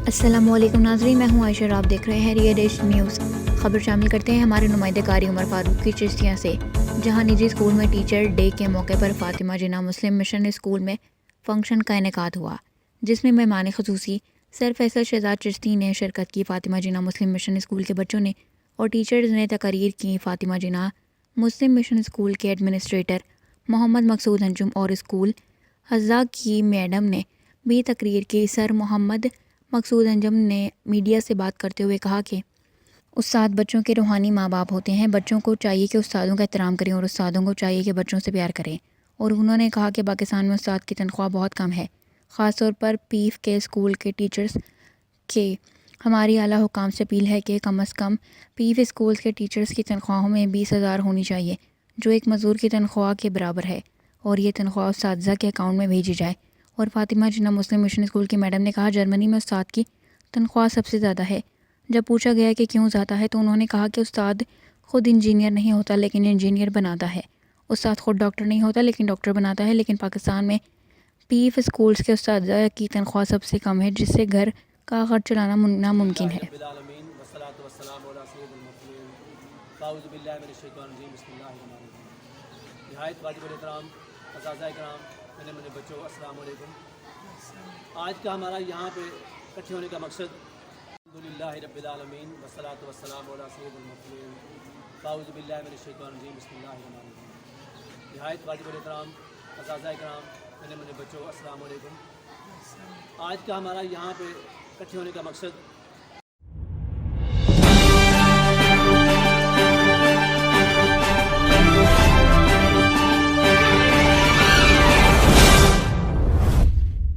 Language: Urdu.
السلام علیکم ناظرین، میں ہوں عائشہ اور آپ دیکھ رہے ہیں ریڈیش نیوز۔ خبر شامل کرتے ہیں ہمارے نمائندہ کاری عمر فاروق کی چشتیاں سے، جہاں نجی اسکول میں ٹیچر ڈے کے موقع پر فاطمہ جناح مسلم مشن اسکول میں فنکشن کا انعقاد ہوا، جس میں مہمان خصوصی سر فیصل شہزاد چشتی نے شرکت کی۔ فاطمہ جناح مسلم مشن اسکول کے بچوں نے اور ٹیچرز نے تقاریر کی۔ فاطمہ جناح مسلم مشن اسکول کے ایڈمنسٹریٹر محمد مقصود انجم اور اسکول حفظہ کی میڈم نے بھی تقریر کی۔ سر محمد مقصود انجم نے میڈیا سے بات کرتے ہوئے کہا کہ استاد بچوں کے روحانی ماں باپ ہوتے ہیں، بچوں کو چاہیے کہ استادوں کا احترام کریں اور استادوں کو چاہیے کہ بچوں سے پیار کریں۔ اور انہوں نے کہا کہ پاکستان میں استاد کی تنخواہ بہت کم ہے، خاص طور پر پیف کے اسکول کے ٹیچرز کے۔ ہماری اعلیٰ حکام سے اپیل ہے کہ کم از کم پیف اسکولز کے ٹیچرز کی تنخواہوں میں 20,000 ہونی چاہیے، جو ایک مزدور کی تنخواہ کے برابر ہے، اور یہ تنخواہ اساتذہ کے اکاؤنٹ میں بھیجی جائے۔ اور فاطمہ جناح مسلم مشن اسکول کی میڈم نے کہا، جرمنی میں استاد کی تنخواہ سب سے زیادہ ہے۔ جب پوچھا گیا کہ کیوں زیادہ ہے تو انہوں نے کہا کہ استاد خود انجینئر نہیں ہوتا لیکن انجینئر بناتا ہے، استاد خود ڈاکٹر نہیں ہوتا لیکن ڈاکٹر بناتا ہے۔ لیکن پاکستان میں پیف اسکولز کے اساتذہ کی تنخواہ سب سے کم ہے، جس سے گھر کا خرچ چلانا ناممکن ہے۔ نہایت واجب الاحترام اساتذہ کرام، میرے بچوں، السلام علیکم۔ آج کا ہمارا یہاں پہ اکٹھے ہونے کا مقصد الحمدللہ رب العالمین والصلاۃ والسلام علی سید المرسلین، اعوذ باللہ من الشیطان الرجیم، بسم اللہ الرحمن الرحیم۔ نہایت واجب الاحترام اساتذہ کرام، میرے بچوں، السلام علیکم۔ آج کا ہمارا یہاں پہ اکٹھے ہونے کا مقصد